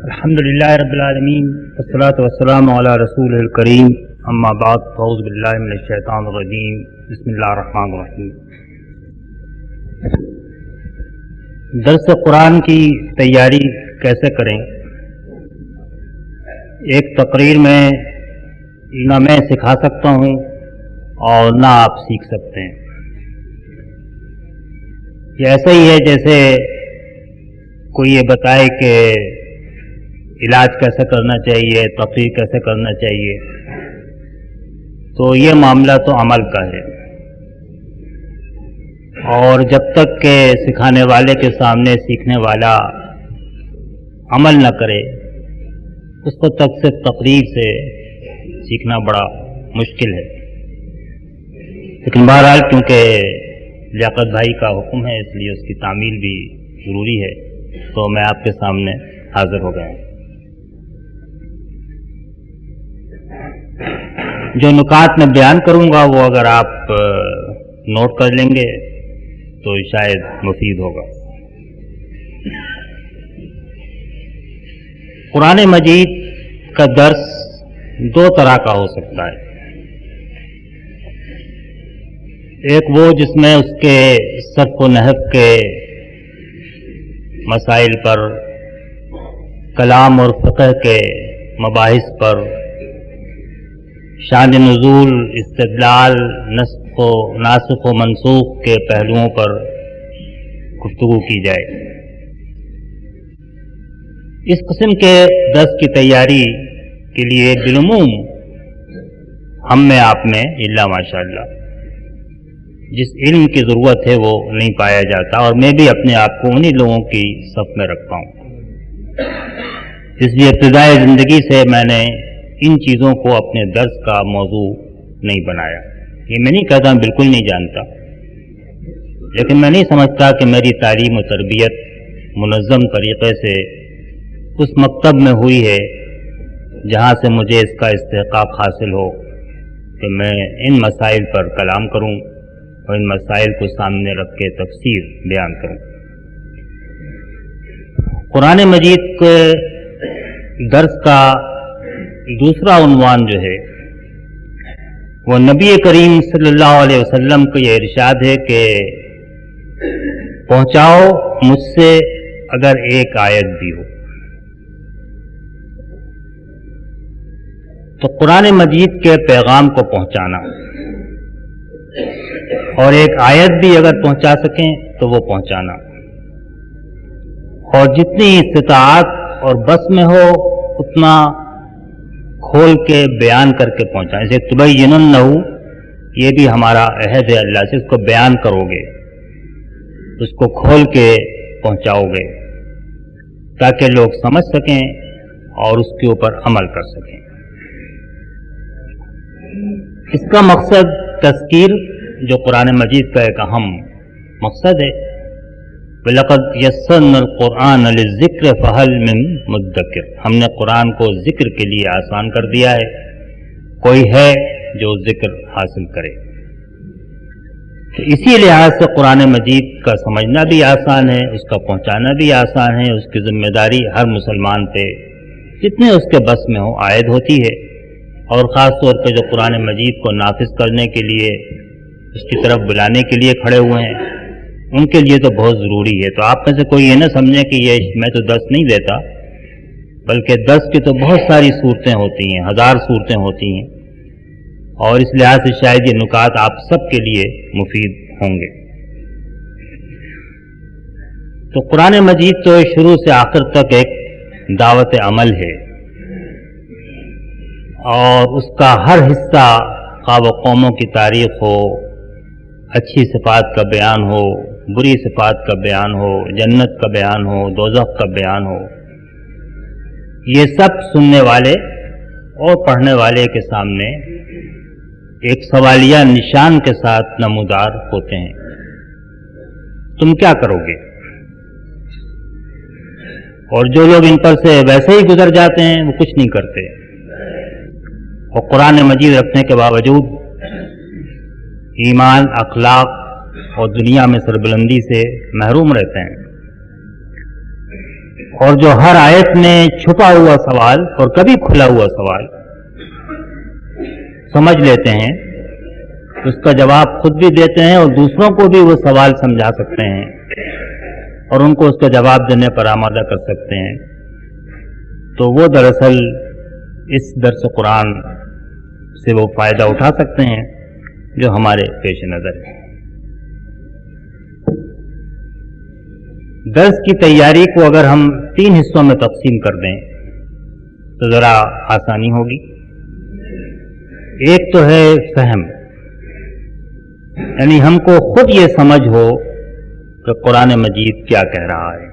الحمدللہ رب العالمین والصلاة والسلام علی رسول الکریم اما بعد فاعوذ باللہ من الشیطان الرجیم بسم اللہ الرحمن الرحیم۔ درس قرآن کی تیاری کیسے کریں؟ ایک تقریر میں نہ میں سکھا سکتا ہوں اور نہ آپ سیکھ سکتے ہیں۔ یہ ایسا ہی ہے جیسے کوئی یہ بتائے کہ علاج کیسے کرنا چاہیے، تقریر کیسے کرنا چاہیے، تو یہ معاملہ تو عمل کا ہے، اور جب تک کہ سکھانے والے کے سامنے سیکھنے والا عمل نہ کرے اس وقت تک صرف تقریر سے سیکھنا بڑا مشکل ہے۔ لیکن بہرحال کیونکہ لیاقت بھائی کا حکم ہے اس لیے اس کی تعمیل بھی ضروری ہے، تو میں آپ کے سامنے حاضر ہو گیا ہوں۔ جو نکات میں بیان کروں گا وہ اگر آپ نوٹ کر لیں گے تو شاید مفید ہوگا۔ قرآن مجید کا درس دو طرح کا ہو سکتا ہے، ایک وہ جس میں اس کے صرف و نحو کے مسائل پر، کلام اور فقہ کے مباحث پر، شان نزول، استدلال، ناسخ و منسوخ کے پہلوؤں پر گفتگو کی جائے۔ اس قسم کے درس کی تیاری کے لیے بالعموم ہم میں آپ میں الا ماشاءاللہ جس علم کی ضرورت ہے وہ نہیں پایا جاتا، اور میں بھی اپنے آپ کو انہی لوگوں کی صف میں رکھتا ہوں۔ اس لیے ابتدائی زندگی سے میں نے ان چیزوں کو اپنے درس کا موضوع نہیں بنایا۔ یہ میں نہیں کہتا ہوں بالکل نہیں جانتا، لیکن میں نہیں سمجھتا کہ میری تعلیم و تربیت منظم طریقے سے اس مکتب میں ہوئی ہے جہاں سے مجھے اس کا استحقاق حاصل ہو کہ میں ان مسائل پر کلام کروں اور ان مسائل کو سامنے رکھ کے تفسیر بیان کروں۔ قرآن مجید کے درس کا دوسرا عنوان جو ہے وہ نبی کریم صلی اللہ علیہ وسلم کو یہ ارشاد ہے کہ پہنچاؤ مجھ سے اگر ایک آیت بھی ہو۔ تو قرآن مجید کے پیغام کو پہنچانا، اور ایک آیت بھی اگر پہنچا سکیں تو وہ پہنچانا، اور جتنی استطاعت اور بس میں ہو اتنا کھول کے بیان کر کے پہنچائیں۔ جیسے تبیننہ، یہ بھی ہمارا عہد ہے اللہ سے، اس کو بیان کرو گے، اس کو کھول کے پہنچاؤ گے تاکہ لوگ سمجھ سکیں اور اس کے اوپر عمل کر سکیں۔ اس کا مقصد تذکیر، جو قرآن مجید کا ایک اہم مقصد ہے، وَلَقَدْ يَسَّرْنَا الْقُرْآنَ لِلذِّكْرِ فَهَلْ مِن مُدَّكِرٍ، ہم نے قرآن کو ذکر کے لیے آسان کر دیا ہے، کوئی ہے جو ذکر حاصل کرے۔ تو اسی لحاظ سے قرآن مجید کا سمجھنا بھی آسان ہے، اس کا پہنچانا بھی آسان ہے، اس کی ذمہ داری ہر مسلمان پہ جتنے اس کے بس میں ہو عائد ہوتی ہے، اور خاص طور پہ جو قرآن مجید کو نافذ کرنے کے لیے، اس کی طرف بلانے کے لیے کھڑے ہوئے ہیں، ان کے لیے تو بہت ضروری ہے۔ تو آپ میں سے کوئی یہ نہ سمجھے کہ یہ میں تو درس نہیں دیتا، بلکہ درس کی تو بہت ساری صورتیں ہوتی ہیں، ہزار صورتیں ہوتی ہیں، اور اس لحاظ سے شاید یہ نکات آپ سب کے لیے مفید ہوں گے۔ تو قرآن مجید تو شروع سے آخر تک ایک دعوت عمل ہے، اور اس کا ہر حصہ خواہ و قوموں کی تاریخ ہو، اچھی صفات کا بیان ہو، بری صفات کا بیان ہو، جنت کا بیان ہو، دوزخ کا بیان ہو، یہ سب سننے والے اور پڑھنے والے کے سامنے ایک سوالیہ نشان کے ساتھ نمودار ہوتے ہیں۔ تم کیا کرو گے؟ اور جو لوگ ان پر سے ویسے ہی گزر جاتے ہیں وہ کچھ نہیں کرتے، اور قرآن مجید رکھنے کے باوجود ایمان، اخلاق اور دنیا میں سربلندی سے محروم رہتے ہیں۔ اور جو ہر آیت میں چھپا ہوا سوال اور کبھی کھلا ہوا سوال سمجھ لیتے ہیں، اس کا جواب خود بھی دیتے ہیں اور دوسروں کو بھی وہ سوال سمجھا سکتے ہیں اور ان کو اس کا جواب دینے پر آمادہ کر سکتے ہیں، تو وہ دراصل اس درس قرآن سے وہ فائدہ اٹھا سکتے ہیں جو ہمارے پیش نظر ہے۔ درس کی تیاری کو اگر ہم 3 حصوں میں تقسیم کر دیں تو ذرا آسانی ہوگی۔ ایک تو ہے فہم، یعنی ہم کو خود یہ سمجھ ہو کہ قرآن مجید کیا کہہ رہا ہے۔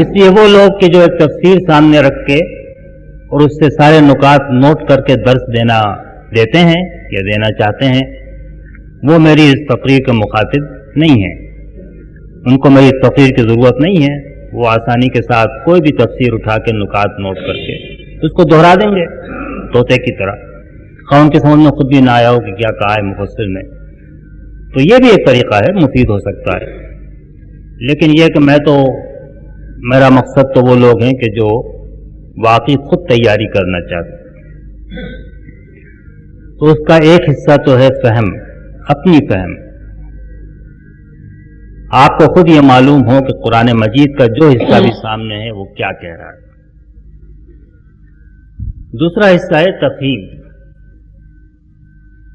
اس لیے وہ لوگ کہ جو ایک تفسیر سامنے رکھ کے اور اس سے سارے نکات نوٹ کر کے درس دیتے ہیں یا دینا چاہتے ہیں، وہ میری اس تقریر کے مخاطب نہیں ہیں، ان کو میری تقریر کی ضرورت نہیں ہے، وہ آسانی کے ساتھ کوئی بھی تفسیر اٹھا کے نکات نوٹ کر کے اس کو دہرا دیں گے طوطے کی طرح، خواہ ان کے سمجھ میں خود بھی نہ آیا ہو کہ کیا کہا ہے مفسر نے۔ تو یہ بھی ایک طریقہ ہے، مفید ہو سکتا ہے، لیکن یہ کہ میرا مقصد تو وہ لوگ ہیں کہ جو واقعی خود تیاری کرنا چاہتے ہیں۔ تو اس کا ایک حصہ تو ہے فہم، اپنی فہم، آپ کو خود یہ معلوم ہو کہ قرآن مجید کا جو حصہ بھی سامنے ہے وہ کیا کہہ رہا ہے۔ دوسرا حصہ ہے تفہیم،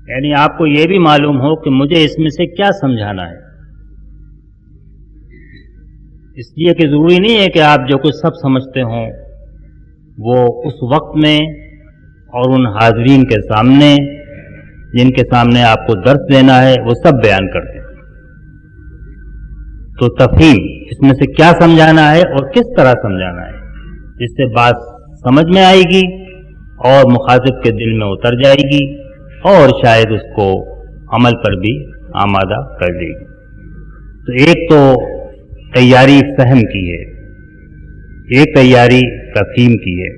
یعنی آپ کو یہ بھی معلوم ہو کہ مجھے اس میں سے کیا سمجھانا ہے۔ اس لیے کہ ضروری نہیں ہے کہ آپ جو کچھ سب سمجھتے ہوں وہ اس وقت میں اور ان حاضرین کے سامنے جن کے سامنے آپ کو درس دینا ہے وہ سب بیان کر دیں۔ تو تفہیم، اس میں سے کیا سمجھانا ہے اور کس طرح سمجھانا ہے، جس سے بات سمجھ میں آئے گی اور مخاطب کے دل میں اتر جائے گی اور شاید اس کو عمل پر بھی آمادہ کر دے گی۔ تو ایک تو تیاری فہم کی ہے، ایک تیاری تفہیم کی ہے،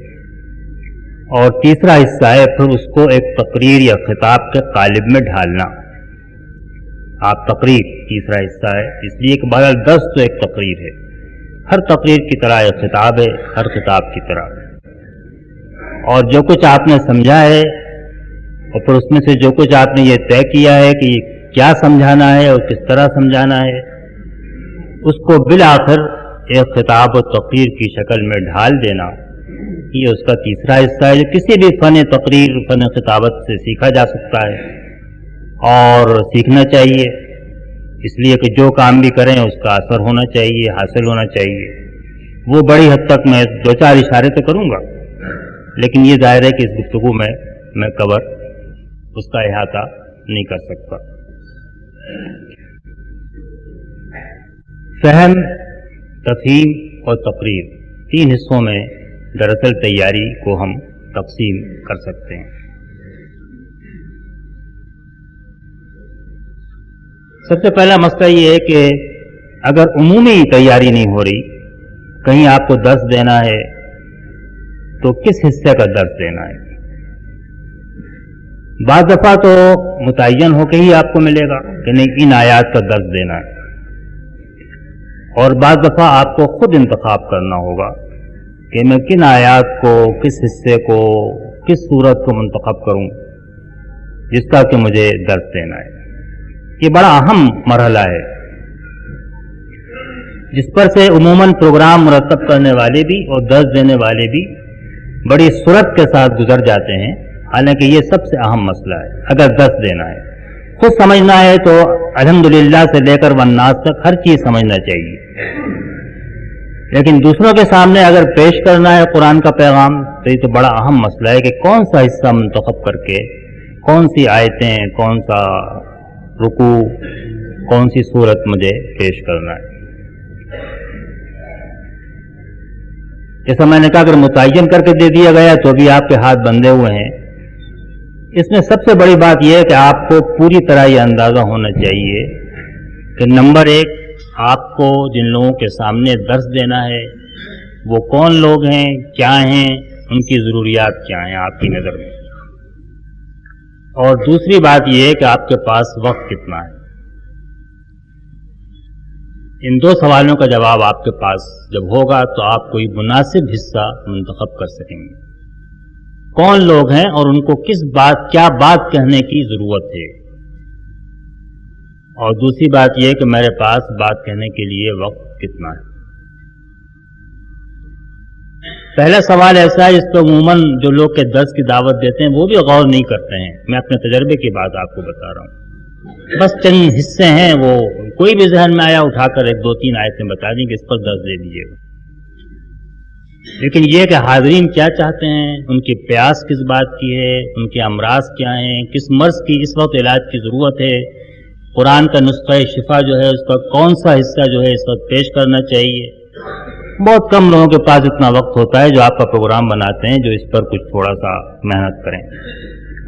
اور تیسرا حصہ ہے پھر اس کو ایک تقریر یا خطاب کے قالب میں ڈھالنا۔ آپ تقریر تیسرا حصہ ہے، اس لیے کہ بہرحال درس تو ایک تقریر ہے، ہر تقریر کی طرح ایک خطاب ہے، ہر خطاب کی طرح، اور جو کچھ آپ نے سمجھا ہے اور پھر اس میں سے جو کچھ آپ نے یہ طے کیا ہے کہ کیا سمجھانا ہے اور کس طرح سمجھانا ہے، اس کو بالآخر ایک خطاب و تقریر کی شکل میں ڈھال دینا، یہ اس کا تیسرا حصہ ہے جو کسی بھی فن تقریر، فن خطابت سے سیکھا جا سکتا ہے اور سیکھنا چاہیے، اس لیے کہ جو کام بھی کریں اس کا اثر ہونا چاہیے، حاصل ہونا چاہیے۔ وہ بڑی حد تک میں 2-4 اشارے تو کروں گا، لیکن یہ ظاہر ہے کہ اس گفتگو میں کور اس کا احاطہ نہیں کر سکتا۔ فہم، تفہیم اور تقریر، 3 حصوں میں دراصل تیاری کو ہم تقسیم کر سکتے ہیں۔ سب سے پہلا مسئلہ یہ ہے کہ اگر عمومی تیاری نہیں ہو رہی، کہیں آپ کو درس دینا ہے تو کس حصے کا درس دینا ہے؟ بعض دفعہ تو متعین ہو کے ہی آپ کو ملے گا کہ نہیں ان آیات کا درس دینا ہے، اور بعض دفعہ آپ کو خود انتخاب کرنا ہوگا کہ میں کن آیات کو، کس حصے کو، کس صورت کو منتخب کروں جس کا کہ مجھے درس دینا ہے۔ یہ بڑا اہم مرحلہ ہے جس پر سے عموماً پروگرام مرتب کرنے والے بھی اور درس دینے والے بھی بڑی سرعت کے ساتھ گزر جاتے ہیں، حالانکہ یہ سب سے اہم مسئلہ ہے۔ اگر درس دینا ہے، خود سمجھنا ہے تو الحمدللہ سے لے کر والناس تک ہر چیز سمجھنا چاہیے، لیکن دوسروں کے سامنے اگر پیش کرنا ہے قرآن کا پیغام تو یہ تو بڑا اہم مسئلہ ہے کہ کون سا حصہ منتخب کر کے، کون سی آیتیں، کون سا رکوع، کون سی صورت مجھے پیش کرنا ہے۔ جیسا میں نے کہا اگر متعین کر کے دے دیا گیا تو بھی آپ کے ہاتھ بندھے ہوئے ہیں۔ اس میں سب سے بڑی بات یہ ہے کہ آپ کو پوری طرح یہ اندازہ ہونا چاہیے کہ نمبر 1، آپ کو جن لوگوں کے سامنے درس دینا ہے وہ کون لوگ ہیں، کیا ہیں، ان کی ضروریات کیا ہیں آپ کی نظر میں، اور دوسری بات یہ ہے کہ آپ کے پاس وقت کتنا ہے۔ ان دو سوالوں کا جواب آپ کے پاس جب ہوگا تو آپ کوئی مناسب حصہ منتخب کر سکیں گے. کون لوگ ہیں اور ان کو کیا بات کہنے کی ضرورت ہے، اور دوسری بات یہ کہ میرے پاس بات کہنے کے لیے وقت کتنا ہے. پہلا سوال ایسا ہے جس پہ عموماً جو لوگ کے درس کی دعوت دیتے ہیں وہ بھی غور نہیں کرتے ہیں. میں اپنے تجربے کی بات آپ کو بتا رہا ہوں. بس چند حصے ہیں، وہ کوئی بھی ذہن میں آیا اٹھا کر 1-2-3 آیتیں بتا دیں کہ اس پر درس دے دیجیے گا. لیکن یہ کہ حاضرین کیا چاہتے ہیں، ان کی پیاس کس بات کی ہے، ان کے امراض کیا ہیں، کس مرض کی اس وقت علاج کی ضرورت ہے، قرآن کا نسخہ شفا جو ہے اس کا کون سا حصہ جو ہے اس وقت پیش کرنا چاہیے. بہت کم لوگوں کے پاس اتنا وقت ہوتا ہے جو آپ کا پروگرام بناتے ہیں جو اس پر کچھ تھوڑا سا محنت کریں.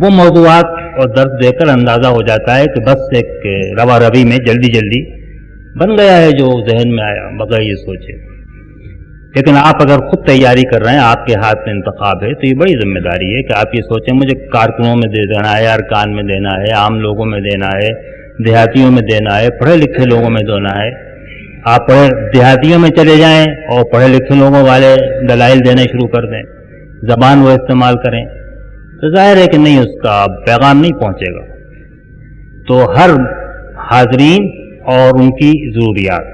وہ موضوعات اور درس دے کر اندازہ ہو جاتا ہے کہ بس ایک روا روی میں جلدی جلدی بن گیا ہے جو ذہن میں آیا بغیر یہ سوچے. لیکن آپ اگر خود تیاری کر رہے ہیں، آپ کے ہاتھ میں انتخاب ہے، تو یہ بڑی ذمہ داری ہے کہ آپ یہ سوچیں مجھے کارکنوں میں دے دینا ہے، ارکان میں دینا ہے، عام لوگوں میں دینا ہے، دیہاتیوں میں دینا ہے، پڑھے لکھے لوگوں میں دینا ہے. آپ دیہاتیوں میں چلے جائیں اور پڑھے لکھے لوگوں والے دلائل دینے شروع کر دیں، زبان وہ استعمال کریں، تو ظاہر ہے کہ نہیں، اس کا پیغام نہیں پہنچے گا. تو ہر حاضرین اور ان کی ضروریات،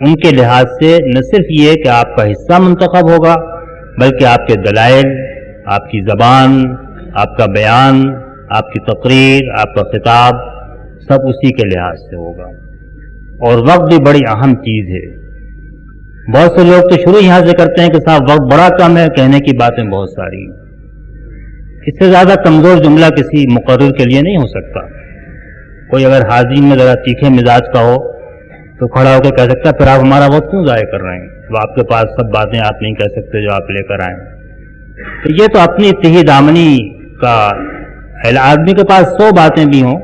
ان کے لحاظ سے نہ صرف یہ کہ آپ کا حصہ منتخب ہوگا، بلکہ آپ کے دلائل، آپ کی زبان، آپ کا بیان، آپ کی تقریر، آپ کا خطاب سب اسی کے لحاظ سے ہوگا. اور وقت بھی بڑی اہم چیز ہے. بہت سے لوگ تو شروع یہاں سے کرتے ہیں کہ صاحب وقت بڑا کم ہے، کہنے کی باتیں بہت ساری ہیں. اس سے زیادہ کمزور جملہ کسی مقرر کے لیے نہیں ہو سکتا. کوئی اگر حاضرین میں ذرا تیکھے مزاج کا ہو تو کھڑا ہو کے کہہ سکتا ہے پھر آپ ہمارا وقت کیوں ضائع کر رہے ہیں، وہ آپ کے پاس سب باتیں آپ نہیں کہہ سکتے جو آپ لے کر آئیں. تو یہ تو اپنی اتحاد دامنی کا آدمی کے پاس 100 باتیں بھی ہوں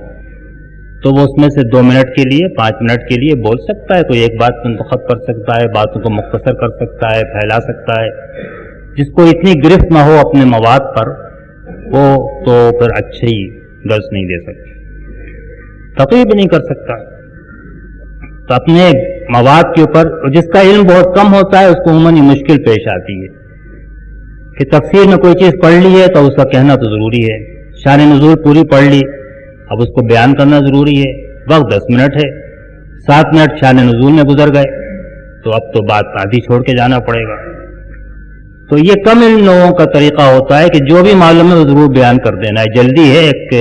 تو وہ اس میں سے 2 منٹ کے لیے 5 منٹ کے لیے بول سکتا ہے. کوئی ایک بات منتخب کر سکتا ہے، باتوں کو مختصر کر سکتا ہے، پھیلا سکتا ہے. جس کو اتنی گرفت نہ ہو اپنے مواد پر، وہ تو پھر اچھے ہی درس نہیں دے سکتا، تقریر بھی نہیں کر سکتا. تو اپنے مواد کے اوپر، جس کا علم بہت کم ہوتا ہے اس کو عموماً مشکل پیش آتی ہے کہ تفسیر میں کوئی چیز پڑھ لی ہے تو اس کا کہنا تو ضروری ہے. شان نزول پوری پڑھ لی، اب اس کو بیان کرنا ضروری ہے. وقت 10 منٹ ہے، 7 منٹ شان نزول میں گزر گئے تو اب تو بات آدھی چھوڑ کے جانا پڑے گا. تو یہ کم علم لوگوں کا طریقہ ہوتا ہے کہ جو بھی معلوم ہے وہ ضرور بیان کر دینا ہے. جلدی ہے، ایک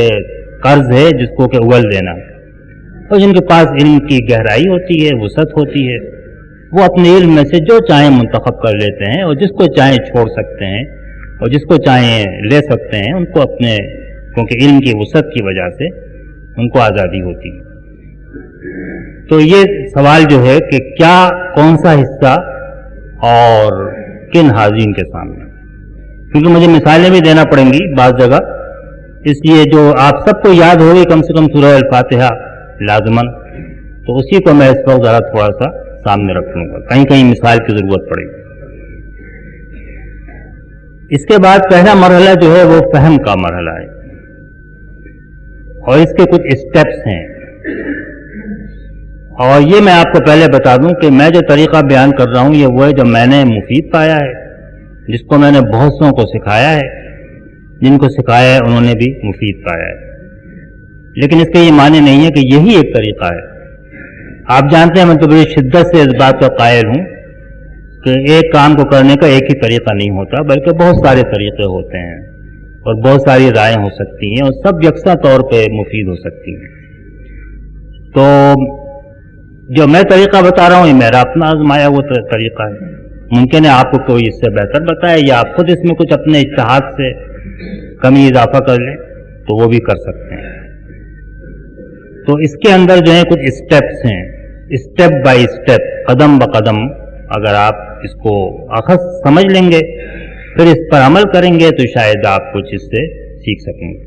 قرض ہے جس کو کہ اول دینا. اور جن کے پاس علم کی گہرائی ہوتی ہے، وسعت ہوتی ہے، وہ اپنے علم میں سے جو چاہیں منتخب کر لیتے ہیں، اور جس کو چاہیں چھوڑ سکتے ہیں، اور جس کو چاہیں لے سکتے ہیں. ان کو اپنے، کیونکہ علم کی وسعت کی وجہ سے ان کو آزادی ہوتی ہے. تو یہ سوال جو ہے کہ کیا کون سا حصہ اور کن حاضرین کے سامنے، کیونکہ مجھے مثالیں بھی دینا پڑیں گی بعض جگہ، اس لیے جو آپ سب کو یاد ہوگی کم سے کم سورہ الفاتحہ لازماً، تو اسی کو میں اس وقت ذرا تھوڑا سا سامنے رکھ لوں گا، کہیں کہیں مثال کی ضرورت پڑے گی. اس کے بعد پہلا مرحلہ جو ہے وہ فہم کا مرحلہ ہے، اور اس کے کچھ اسٹیپس ہیں. اور یہ میں آپ کو پہلے بتا دوں کہ میں جو طریقہ بیان کر رہا ہوں یہ وہ ہے جو میں نے مفید پایا ہے، جس کو میں نے بہت سوں کو سکھایا ہے، جن کو سکھایا ہے انہوں نے بھی مفید پایا ہے. لیکن اس کے یہ معنی نہیں ہے کہ یہی ایک طریقہ ہے. آپ جانتے ہیں میں تو بڑی شدت سے اس بات کا قائل ہوں کہ ایک کام کو کرنے کا ایک ہی طریقہ نہیں ہوتا، بلکہ بہت سارے طریقے ہوتے ہیں اور بہت ساری رائیں ہو سکتی ہیں، اور سب یکساں طور پہ مفید ہو سکتی ہیں. تو جو میں طریقہ بتا رہا ہوں یہ میرا اپنا آزمایا وہ طریقہ ہے. ممکن ہے آپ کو کوئی اس سے بہتر بتائے، یا آپ خود اس میں کچھ اپنے اجتہاد سے کمی اضافہ کر لیں تو وہ بھی کر سکتے ہیں. تو اس کے اندر جو ہے کچھ اسٹیپس ہیں، اسٹیپ بائی اسٹیپ، قدم بقدم اگر آپ اس کو اخذ سمجھ لیں گے، پھر اس پر عمل کریں گے تو شاید آپ کچھ اس سے سیکھ سکیں گے.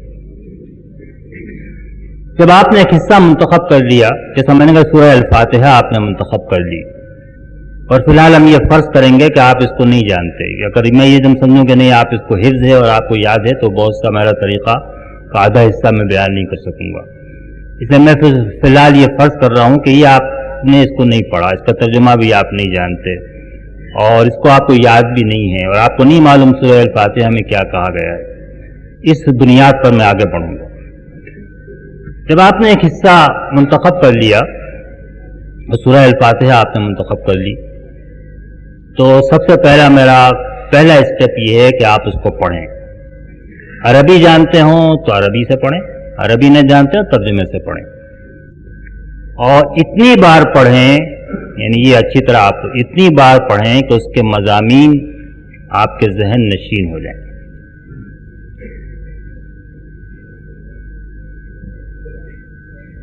جب آپ نے ایک حصہ منتخب کر لیا، جیسا میں نے کہا سورہ الفاتحہ آپ نے منتخب کر لی، اور فی الحال ہم یہ فرض کریں گے کہ آپ اس کو نہیں جانتے، اگر میں یہ سمجھوں کہ نہیں آپ اس کو حفظ ہے اور آپ کو یاد ہے تو بہت سا میرا طریقہ کا آدھا حصہ میں بیان نہیں کر سکوں گا. اس لیے میں فی الحال یہ فرض کر رہا ہوں کہ یہ آپ نے اس کو نہیں پڑھا، اس کا ترجمہ بھی آپ نہیں جانتے، اور اس کو آپ کو یاد بھی نہیں ہے، اور آپ کو نہیں معلوم سورہ الفاتحہ میں کیا کہا گیا ہے، اس بنیاد پر میں آگے بڑھوں گا۔ جب آپ نے ایک حصہ منتخب کر لیا، سورہ الفاتحہ آپ نے منتخب کر لی، تو سب سے میرا پہلا اسٹیپ یہ ہے کہ آپ اس کو پڑھیں۔ عربی جانتے ہوں تو عربی سے پڑھیں، عربی نہیں جانتے ہوں ترجمے سے پڑھیں، اور اتنی بار پڑھیں، یعنی یہ اچھی طرح آپ اتنی بار پڑھیں کہ اس کے مضامین آپ کے ذہن نشین ہو جائیں۔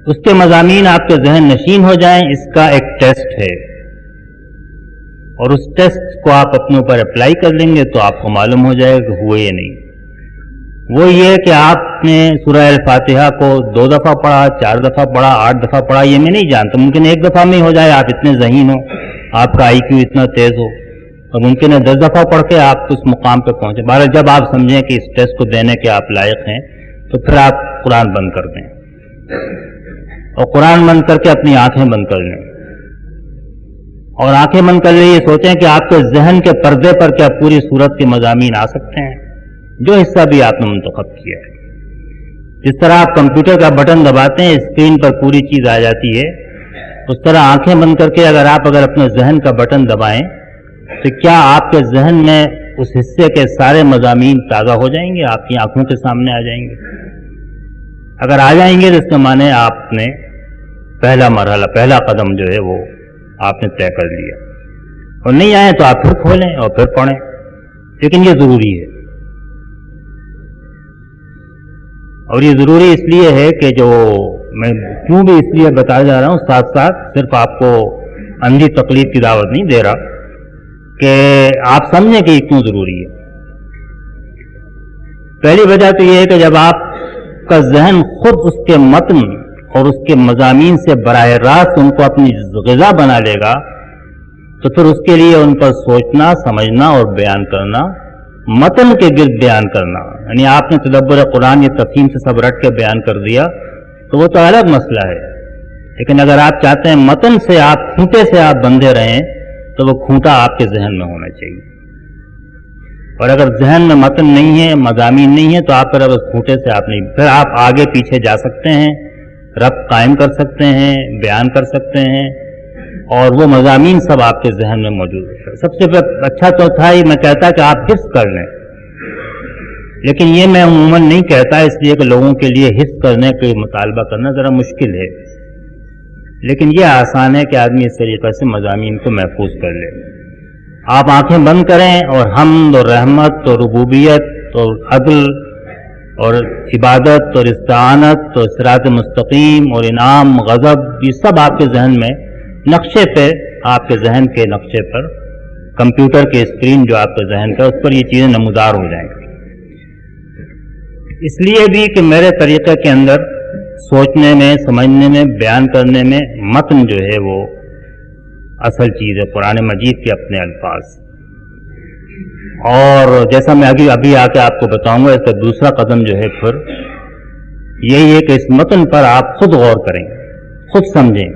اس کے مضامین آپ کے ذہن نشین ہو جائیں، اس کا ایک ٹیسٹ ہے، اور اس ٹیسٹ کو آپ اپنے اوپر اپلائی کر لیں گے تو آپ کو معلوم ہو جائے گا کہ ہوئے یا نہیں۔ وہ یہ کہ آپ نے سورہ الفاتحہ کو 2 دفعہ پڑھا، 4 دفعہ پڑھا، 8 دفعہ پڑھا، یہ میں نہیں جانتا، ممکن 1 دفعہ میں ہی ہو جائے، آپ اتنے ذہین ہو، آپ کا آئی کیو اتنا تیز ہو، اور ممکن ہے 10 دفعہ پڑھ کے آپ اس مقام پہ پہنچے۔ بہرحال جب آپ سمجھیں کہ اس ٹیسٹ کو دینے کے آپ لائق ہیں تو پھر آپ قرآن بند کر دیں، اور قرآن بند کر کے اپنی آنکھیں بند کر لیں، اور آنکھیں بند کر لیں، یہ سوچیں کہ آپ کے ذہن کے پردے پر کیا پوری صورت کے مضامین آ سکتے ہیں، جو حصہ بھی آپ نے منتخب کیا ہے۔ جس طرح آپ کمپیوٹر کا بٹن دباتے ہیں، اسکرین پر پوری چیز آ جاتی ہے، اس طرح آنکھیں بند کر کے اگر آپ اپنے ذہن کا بٹن دبائیں تو کیا آپ کے ذہن میں اس حصے کے سارے مضامین تازہ ہو جائیں گے، آپ کی آنکھوں کے سامنے آ جائیں گے؟ اگر آ جائیں گے تو اس کے معنی آپ نے پہلا مرحلہ، پہلا قدم جو ہے وہ آپ نے طے کر لیا، اور نہیں آئے تو آپ پھر کھولیں اور پھر پڑھیں، لیکن یہ ضروری ہے۔ اور یہ ضروری اس لیے ہے کہ جو میں کیوں بھی اس لیے بتا جا رہا ہوں، ساتھ ساتھ صرف آپ کو اندھی تقلید کی دعوت نہیں دے رہا، کہ آپ سمجھیں کہ یہ کیوں ضروری ہے۔ پہلی وجہ تو یہ ہے کہ جب آپ کا ذہن خود اس کے متن اور اس کے مضامین سے براہ راست ان کو اپنی غذا بنا لے گا تو پھر اس کے لیے ان پر سوچنا، سمجھنا اور بیان کرنا، متن کے گرد بیان کرنا، یعنی آپ نے تدبر قرآن یہ تفہیم سے سب رٹ کے بیان کر دیا تو وہ تو الگ مسئلہ ہے، لیکن اگر آپ چاہتے ہیں متن سے آپ کھوٹے سے آپ بندھے رہیں تو وہ کھوٹا آپ کے ذہن میں ہونا چاہیے، اور اگر ذہن میں متن نہیں ہے، مضامین نہیں ہے، تو آپ پھر اس کھوٹے سے آپ نہیں، پھر آپ آگے پیچھے جا سکتے ہیں، ربط قائم کر سکتے ہیں، بیان کر سکتے ہیں، اور وہ مضامین سب آپ کے ذہن میں موجود ہے۔ سب سے اچھا تو تھا ہی میں کہتا کہ آپ حفظ کر لیں، لیکن یہ میں عموماً نہیں کہتا، اس لیے کہ لوگوں کے لیے حفظ کرنے کا مطالبہ کرنا ذرا مشکل ہے، لیکن یہ آسان ہے کہ آدمی اس طریقے سے مضامین کو محفوظ کر لے۔ آپ آنکھیں بند کریں اور حمد اور رحمت اور ربوبیت اور عدل اور عبادت اور استعانت اور صراط مستقیم اور انعام، غضب، یہ سب آپ کے ذہن میں نقشے پہ، آپ کے ذہن کے نقشے پر، کمپیوٹر کے اسکرین جو آپ کے ذہن کا، اس پر یہ چیزیں نمودار ہو جائیں گی۔ اس لیے بھی کہ میرے طریقے کے اندر سوچنے میں، سمجھنے میں، بیان کرنے میں متن جو ہے وہ اصل چیز ہے، قرآن مجید کے اپنے الفاظ، اور جیسا میں ابھی آ کے آپ کو بتاؤں گا، اس کا دوسرا قدم جو ہے پھر یہی ہے کہ اس متن پر آپ خود غور کریں، خود سمجھیں،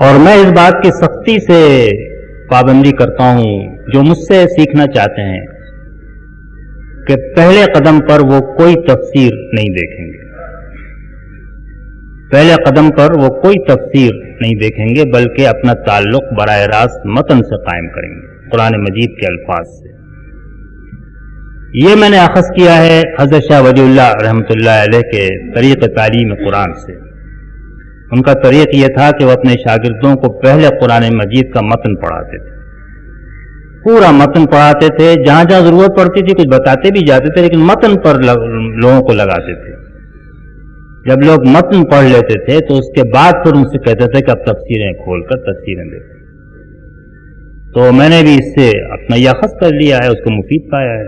اور میں اس بات کی سختی سے پابندی کرتا ہوں جو مجھ سے سیکھنا چاہتے ہیں کہ پہلے قدم پر وہ کوئی تفسیر نہیں دیکھیں گے، پہلے قدم پر وہ کوئی تفسیر نہیں دیکھیں گے، بلکہ اپنا تعلق براہ راست متن سے قائم کریں گے، قرآن مجید کے الفاظ سے۔ یہ میں نے اخذ کیا ہے حضرت شاہ ولی اللہ رحمۃ اللہ علیہ کے طریق تعلیم قرآن سے۔ ان کا طریق یہ تھا کہ وہ اپنے شاگردوں کو پہلے قرآن مجید کا متن پڑھاتے تھے، پورا متن پڑھاتے تھے، جہاں جہاں ضرورت پڑتی تھی کچھ بتاتے بھی جاتے تھے، لیکن متن پر لوگوں کو لگاتے تھے۔ جب لوگ متن پڑھ لیتے تھے تو اس کے بعد پھر ان سے کہتے تھے کہ اب تفسیریں کھول کر تفسیریں دیتے۔ تو میں نے بھی اس سے اپنا یہ اخذ کر لیا ہے، اس کو مفید پایا ہے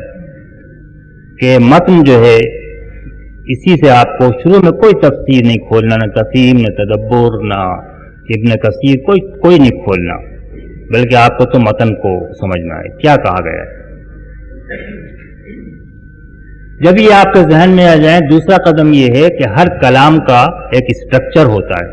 کہ متن جو ہے اسی سے آپ کو شروع میں کوئی تفسیر نہیں کھولنا، نہ تفہیم، نہ تدبر، نہ ابن کثیر، کوئی نہیں کھولنا، بلکہ آپ کو تو متن کو سمجھنا ہے کیا کہا گیا ہے۔ جب یہ آپ کے ذہن میں آ جائیں، دوسرا قدم یہ ہے کہ ہر کلام کا ایک اسٹرکچر ہوتا ہے،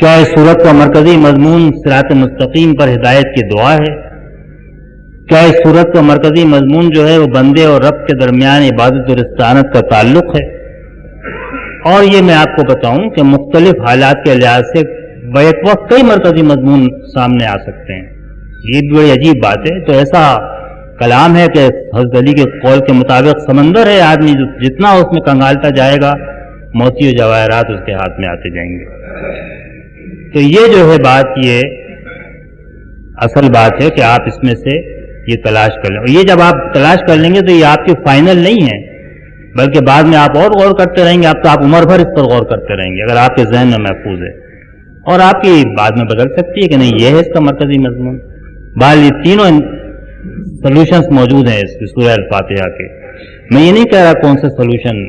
کیا اس صورت کا مرکزی مضمون صراط مستقیم پر ہدایت کی دعا ہے؟ کیا اس صورت کا مرکزی مضمون جو ہے وہ بندے اور رب کے درمیان عبادت اور استعانت کا تعلق ہے؟ اور یہ میں آپ کو بتاؤں کہ مختلف حالات کے لحاظ سے بیک وقت کئی مرکزی مضمون سامنے آ سکتے ہیں. یہ بھی بڑی عجیب بات ہے. تو ایسا کلام ہے کہ حضرت علی کے قول کے مطابق سمندر ہے، آدمی جتنا اس میں کنگالتا جائے گا موتی و جواہرات اس کے ہاتھ میں آتے جائیں گے. تو یہ جو ہے بات، یہ اصل بات ہے کہ آپ اس میں سے یہ تلاش کر لیں. اور یہ جب آپ تلاش کر لیں گے تو یہ آپ کی فائنل نہیں ہے، بلکہ بعد میں آپ اور غور کرتے رہیں گے. اب تو آپ عمر بھر اس پر غور کرتے رہیں گے اگر آپ کے ذہن میں محفوظ ہے، اور آپ کی بعد میں بدل سکتی ہے کہ نہیں یہ ہے اس کا مرکزی مضمون. بعض یہ تینوں سولوشنز موجود ہیں اس سورہ الفاتحہ کے. میں یہ نہیں کہہ رہا کون سے سولوشن،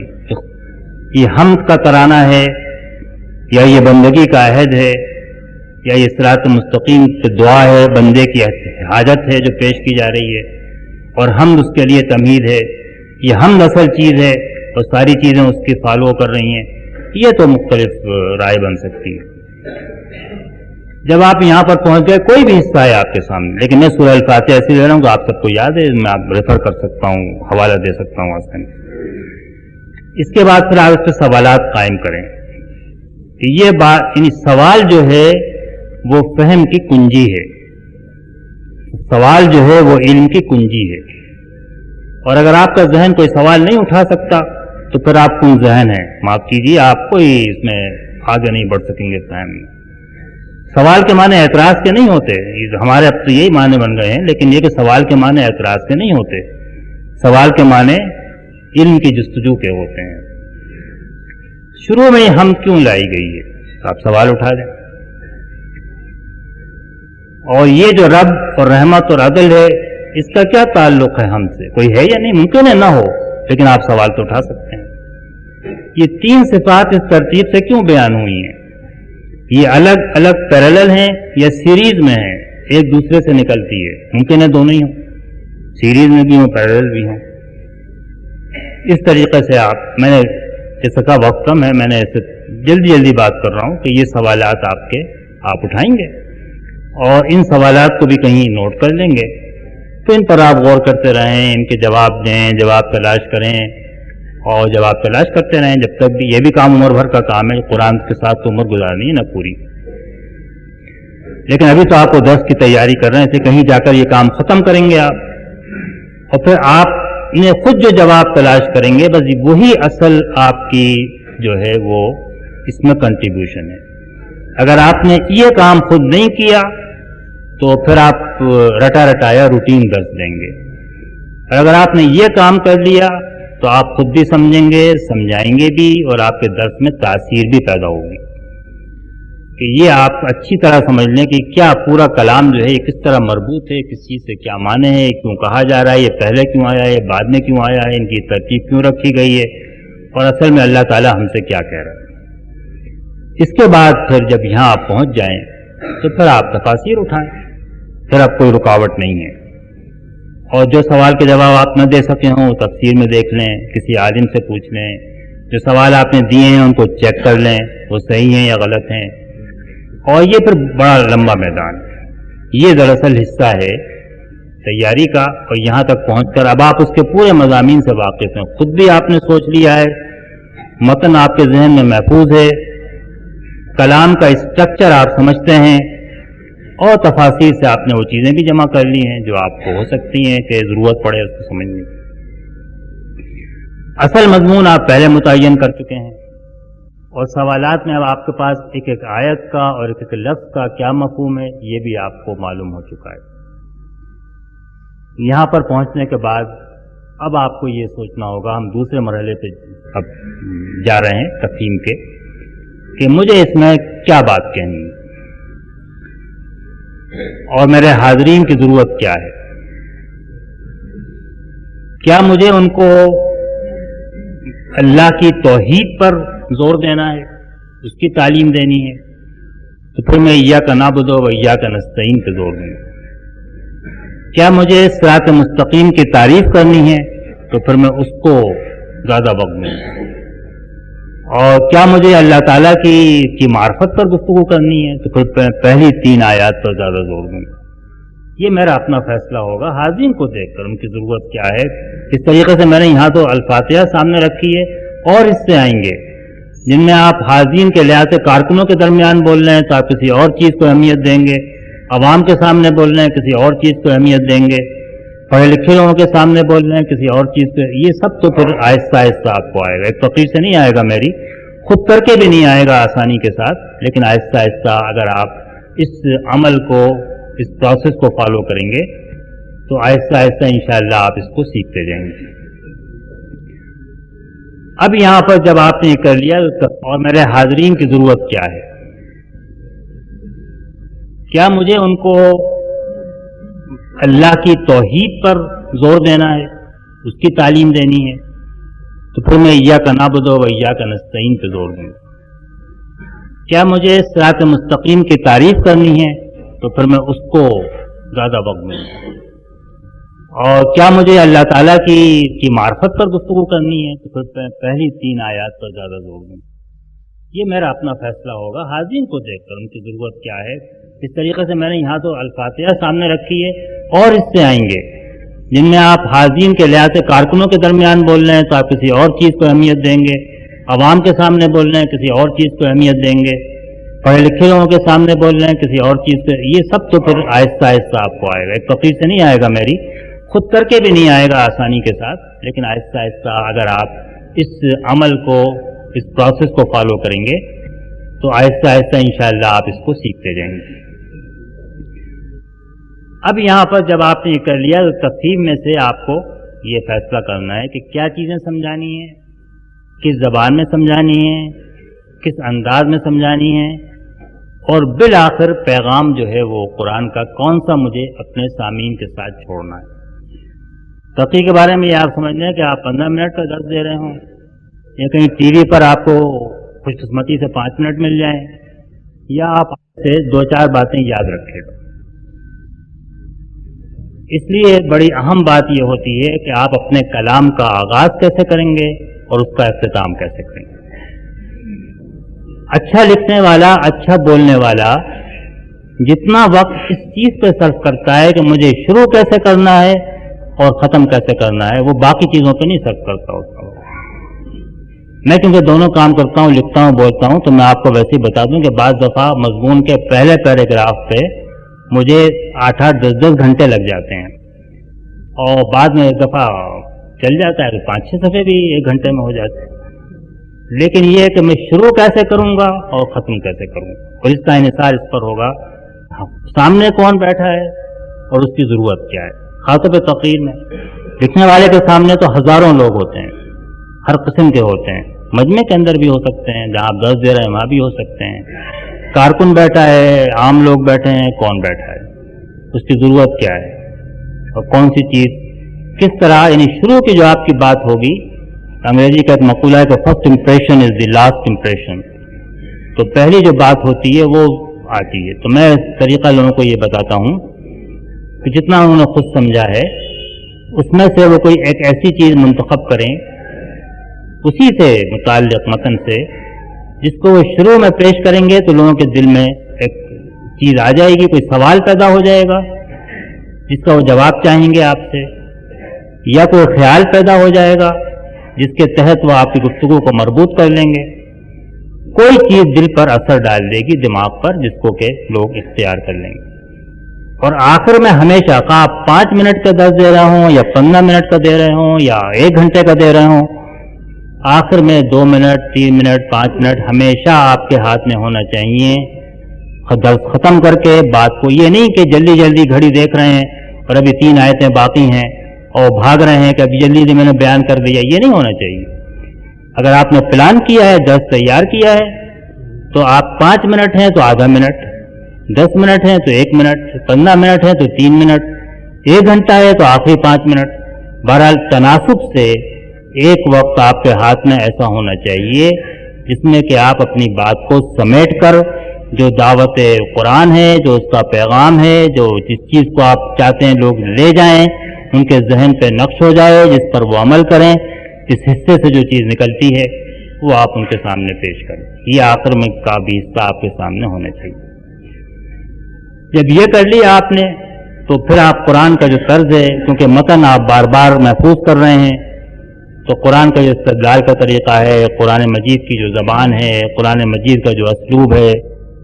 یہ حمد کا ترانہ ہے یا یہ بندگی کا عہد ہے یا یہ صراط مستقیم کی دعا ہے، بندے کی حاجت ہے جو پیش کی جا رہی ہے، اور حمد اس کے لیے تمہید ہے. یہ حمد اصل چیز ہے اور ساری چیزیں اس کی فالو کر رہی ہیں. یہ تو مختلف رائے بن سکتی ہے. جب آپ یہاں پر پہنچ گئے، کوئی بھی حصہ ہے آپ کے سامنے، لیکن میں سورہ الفاتحہ ایسی لے رہا ہوں کہ آپ سب کو یاد ہے، میں آپ ریفر کر سکتا ہوں، حوالہ دے سکتا ہوں آسانی. اس کے بعد پھر آپ اس پہ سوالات قائم کریں. یہ بات، یعنی سوال جو ہے وہ فہم کی کنجی ہے، سوال جو ہے وہ علم کی کنجی ہے. اور اگر آپ کا ذہن کوئی سوال نہیں اٹھا سکتا تو پھر آپ کن ذہن ہیں، معاف کیجیے، آپ کوئی اس میں آگے نہیں بڑھ سکیں گے فہم میں. سوال کے معنی اعتراض کے نہیں ہوتے، ہمارے اب تو یہی معنی بن گئے ہیں، لیکن یہ کہ سوال کے معنی اعتراض کے نہیں ہوتے. سوال کے معنی علم کی جستجو کے ہوتے ہیں. شروع میں ہم کیوں لائی گئی ہے؟ آپ سوال اٹھا دیں. اور یہ جو رب اور رحمت اور عدل ہے، اس کا کیا تعلق ہے ہم سے؟ کوئی ہے یا نہیں؟ ممکن ہے نہ ہو، لیکن آپ سوال تو اٹھا سکتے ہیں. یہ تین صفات اس ترتیب سے کیوں بیان ہوئی ہیں؟ یہ الگ الگ پیرالل ہیں یا سیریز میں ہیں، ایک دوسرے سے نکلتی ہے؟ ممکن ہے دونوں ہی ہوں، سیریز میں بھی ہوں، پیرالل بھی ہوں. اس طریقے سے آپ، میں نے جیسا کا وقت کم ہے، میں نے ایسے جلدی بات کر رہا ہوں کہ یہ سوالات آپ اٹھائیں گے اور ان سوالات کو بھی کہیں نوٹ کر لیں گے. تو ان پر آپ غور کرتے رہیں، ان کے جواب دیں، جواب تلاش کریں اور جواب تلاش کرتے رہیں جب تک بھی. یہ بھی کام عمر بھر کا کام ہے، قرآن کے ساتھ تو عمر گزارنی ہے نا پوری. لیکن ابھی تو آپ کو درس کی تیاری کر رہے تھے، کہیں جا کر یہ کام ختم کریں گے آپ، اور پھر آپ انہیں خود جو جواب تلاش کریں گے، بس وہی اصل آپ کی جو ہے وہ اس میں کنٹریبیوشن ہے. اگر آپ نے یہ کام خود نہیں کیا تو پھر آپ رٹایا روٹین درس دیں گے. اور اگر آپ نے یہ کام کر لیا تو آپ خود بھی سمجھیں گے، سمجھائیں گے بھی، اور آپ کے درس میں تاثیر بھی پیدا ہوگی. کہ یہ آپ اچھی طرح سمجھ لیں کہ کیا پورا کلام جو ہے یہ کس طرح مربوط ہے، کس چیز سے کیا معنی ہے، کیوں کہا جا رہا ہے، یہ پہلے کیوں آیا ہے، بعد میں کیوں آیا ہے، ان کی ترتیب کیوں رکھی گئی ہے، اور اصل میں اللہ تعالیٰ ہم سے کیا کہہ رہا ہے. اس کے بعد پھر جب یہاں آپ پہنچ جائیں تو پھر آپ تفاسیر اٹھائیں، پھر اب کوئی رکاوٹ نہیں ہے. اور جو سوال کے جواب آپ نہ دے سکے ہوں تفسیر میں دیکھ لیں، کسی عالم سے پوچھ لیں، جو سوال آپ نے دیے ہیں ان کو چیک کر لیں وہ صحیح ہیں یا غلط ہیں. اور یہ پھر بڑا لمبا میدان ہے. یہ دراصل حصہ ہے تیاری کا، اور یہاں تک پہنچ کر اب آپ اس کے پورے مضامین سے واقف ہیں، خود بھی آپ نے سوچ لیا ہے، متن آپ کے ذہن میں محفوظ ہے، کلام کا اسٹرکچر آپ سمجھتے ہیں، اور تفاسیر سے آپ نے وہ چیزیں بھی جمع کر لی ہیں جو آپ کو ہو سکتی ہیں کہ ضرورت پڑے اس کو سمجھنے کی. اصل مضمون آپ پہلے متعین کر چکے ہیں، اور سوالات میں اب آپ کے پاس ایک ایک آیت کا اور ایک ایک لفظ کا کیا مفہوم ہے یہ بھی آپ کو معلوم ہو چکا ہے. یہاں پر پہنچنے کے بعد اب آپ کو یہ سوچنا ہوگا، ہم دوسرے مرحلے پہ اب جا رہے ہیں تفہیم کے، کہ مجھے اس میں کیا بات کہنی ہے اور میرے حاضرین کی ضرورت کیا ہے. کیا مجھے ان کو اللہ کی توحید پر زور دینا ہے، اس کی تعلیم دینی ہے، تو پھر میں ایاک نعبد و ایاک نستعین پہ زور دوں گا. کیا مجھے صراط مستقیم کی تعریف کرنی ہے تو پھر میں اس کو زیادہ وقت دوں گا. اور کیا مجھے اللہ تعالیٰ کی معرفت پر گفتگو کرنی ہے؟ تو پھر پہلی 3 آیات پر زیادہ زور دوں گا. یہ میرا اپنا فیصلہ ہوگا حاضرین کو دیکھ کر ان کی ضرورت کیا ہے. اس طریقے سے میں نے یہاں تو الفاتحہ سامنے رکھی ہے اور اس سے آئیں گے جن میں آپ حاضرین کے لحاظ سے کارکنوں کے درمیان بول رہے ہیں تو آپ کسی اور چیز کو اہمیت دیں گے، عوام کے سامنے بول رہے ہیں کسی اور چیز کو اہمیت دیں گے، پڑھے لکھے لوگوں کے سامنے بول رہے ہیں کسی اور چیز کو. یہ سب تو پھر آہستہ آہستہ آپ کو آئے گا. ایک تقریر سے نہیں آئے گا میری، خود کر کے بھی نہیں آئے گا آسانی کے ساتھ، لیکن آہستہ آہستہ اگر آپ اس عمل کو، اس پروسیس کو فالو کریں گے تو آہستہ آہستہ انشاءاللہ آپ اس کو سیکھتے جائیں گے. اب یہاں پر جب آپ نے یہ کر لیا اور میرے حاضرین کی ضرورت کیا ہے، کیا مجھے ان کو اللہ کی توحید پر زور دینا ہے، اس کی تعلیم دینی ہے، تو پھر میں ایاک نعبد و ایاک نستعین پہ زور دوں گا. کیا مجھے صراط مستقیم کی تعریف کرنی ہے تو پھر میں اس کو زیادہ وقت دوں گا. اور کیا مجھے اللہ تعالیٰ کی معرفت پر گفتگو کرنی ہے تو پھر پہلی 3 آیات پر زیادہ زور دوں گا. یہ میرا اپنا فیصلہ ہوگا حاضرین کو دیکھ کر ان کی ضرورت کیا ہے. اس طریقے سے میں نے یہاں تو الفاتحہ سامنے رکھی ہے اور اس سے آئیں گے جن میں آپ حاضرین کے لحاظ سے کارکنوں کے درمیان بول رہے ہیں تو آپ کسی اور چیز کو اہمیت دیں گے، عوام کے سامنے بول رہے ہیں کسی اور چیز کو اہمیت دیں گے، پڑھے لکھے لوگوں کے سامنے بول رہے ہیں کسی اور چیز کو. یہ سب تو پھر آہستہ آہستہ آپ کو آئے گا. ایک تقریر سے نہیں آئے گا میری، خود کر کے بھی نہیں آئے گا آسانی کے ساتھ، لیکن آہستہ آہستہ اگر آپ اس عمل کو، اس پروسیس کو فالو کریں گے تو آہستہ آہستہ انشاءاللہ آپ اس کو سیکھتے جائیں گے. اب یہاں پر جب آپ نے یہ کر لیا تو تفہیم میں سے آپ کو یہ فیصلہ کرنا ہے کہ کیا چیزیں سمجھانی ہیں، کس زبان میں سمجھانی ہیں، کس انداز میں سمجھانی ہیں، اور بالآخر پیغام جو ہے وہ قرآن کا کون سا مجھے اپنے سامعین کے ساتھ چھوڑنا ہے. تقی کے بارے میں یہ آپ سمجھ لیں کہ آپ 15 منٹ کا درس دے رہے ہوں یا کہیں ٹی وی پر آپ کو خوش قسمتی سے 5 منٹ مل جائیں، یا آپ سے 2-4 باتیں یاد رکھیں. اس لیے بڑی اہم بات یہ ہوتی ہے کہ آپ اپنے کلام کا آغاز کیسے کریں گے اور اس کا اختتام کیسے کریں گے. اچھا لکھنے والا، اچھا بولنے والا جتنا وقت اس چیز پہ صرف کرتا ہے کہ مجھے شروع کیسے کرنا ہے اور ختم کیسے کرنا ہے، وہ باقی چیزوں پہ نہیں صرف کرتا ہوتا. میں کیونکہ دونوں کام کرتا ہوں، لکھتا ہوں، بولتا ہوں، تو میں آپ کو ویسے ہی بتا دوں کہ بعض دفعہ مضمون کے پہلے پیراگراف پہ مجھے 8-8 10-10 گھنٹے لگ جاتے ہیں، اور بعد میں ایک دفعہ چل جاتا ہے کہ 5-6 صفحے بھی 1 گھنٹے میں ہو جاتے ہیں. لیکن یہ ہے کہ میں شروع کیسے کروں گا اور ختم کیسے کروں گا، اور اس کا انحصار اس پر ہوگا سامنے کون بیٹھا ہے اور اس کی ضرورت کیا ہے. خاص طور پہ تقریر میں لکھنے والے کے سامنے تو ہزاروں لوگ ہوتے ہیں، ہر قسم کے ہوتے ہیں، مجمع کے اندر بھی ہو سکتے ہیں، جہاں آپ درس دے رہے ہیں وہاں بھی ہو سکتے ہیں، کارکن بیٹھا ہے، عام لوگ بیٹھے ہیں، کون بیٹھا ہے، اس کی ضرورت کیا ہے اور کون سی چیز کس طرح. یعنی شروع کی جو آپ کی بات ہوگی، انگریزی کا ایک مقولہ ہے کہ first impression is the last impression, تو پہلی جو بات ہوتی ہے وہ آتی ہے. تو میں طریقہ لوگوں کو یہ بتاتا ہوں کہ جتنا انہوں نے خود سمجھا ہے اس میں سے وہ کوئی ایک ایسی چیز منتخب کریں اسی سے متعلق متن سے جس کو وہ شروع میں پیش کریں گے تو لوگوں کے دل میں ایک چیز آ جائے گی، کوئی سوال پیدا ہو جائے گا جس کا وہ جواب چاہیں گے آپ سے، یا کوئی خیال پیدا ہو جائے گا جس کے تحت وہ آپ کی گفتگو کو مربوط کر لیں گے. کوئی چیز دل پر اثر ڈال دے گی، دماغ پر، جس کو کہ لوگ اختیار کر لیں گے. اور آخر میں ہمیشہ آپ 5 منٹ کا درس دے رہا ہوں یا 15 منٹ کا دے رہے ہوں یا 1 گھنٹے کا دے رہے ہوں، آخر میں 2 منٹ 3 منٹ 5 منٹ ہمیشہ آپ کے ہاتھ میں ہونا چاہیے. درس ختم کر کے بات کو، یہ نہیں کہ جلدی جلدی گھڑی دیکھ رہے ہیں اور ابھی 3 آیتیں باقی ہیں اور بھاگ رہے ہیں کہ ابھی جلدی جلدی میں نے بیان کر دیا، یہ نہیں ہونا چاہیے. اگر آپ نے پلان کیا ہے، درس تیار کیا ہے، تو آپ 5 منٹ ہیں تو آدھا منٹ، 10 منٹ ہیں تو 1 منٹ، 15 منٹ ہیں تو 3 منٹ، 1 گھنٹہ ہے تو آخری 5 منٹ. بہرحال تناسب سے ایک وقت آپ کے ہاتھ میں ایسا ہونا چاہیے جس میں کہ آپ اپنی بات کو سمیٹ کر جو دعوت قرآن ہے، جو اس کا پیغام ہے، جو جس چیز کو آپ چاہتے ہیں لوگ لے جائیں، ان کے ذہن پہ نقش ہو جائے، جس پر وہ عمل کریں. اس حصے سے جو چیز نکلتی ہے وہ آپ ان کے سامنے پیش کریں. یہ آخر میں کا بھی حصہ آپ کے سامنے ہونا چاہیے. جب یہ کر لیا آپ نے تو پھر آپ قرآن کا جو طرز ہے، کیونکہ متن آپ بار بار محفوظ کر رہے ہیں، تو قرآن کا جو استدلال کا طریقہ ہے، قرآن مجید کی جو زبان ہے، قرآن مجید کا جو اسلوب ہے،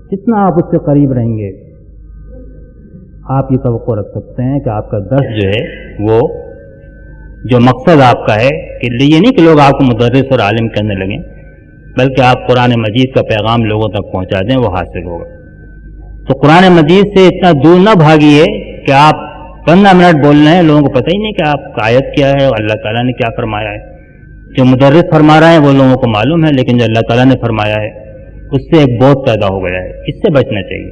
جتنا آپ اس سے قریب رہیں گے آپ یہ توقع رکھ سکتے ہیں کہ آپ کا درس جو ہے وہ جو مقصد آپ کا ہے، کہ یہ نہیں کہ لوگ آپ کو مدرس اور عالم کہنے لگیں، بلکہ آپ قرآن مجید کا پیغام لوگوں تک پہنچا دیں، وہ حاصل ہوگا. تو قرآن مجید سے اتنا دور نہ بھاگیے کہ آپ 15 منٹ بول رہے ہیں، لوگوں کو پتہ ہی نہیں کہ آپ کا آیت کیا ہے اور اللہ تعالیٰ نے کیا فرمایا ہے. جو مدرس فرما رہے ہیں وہ لوگوں کو معلوم ہے، لیکن جو اللہ تعالیٰ نے فرمایا ہے اس سے ایک بوجھ پیدا ہو گیا ہے. اس سے بچنا چاہیے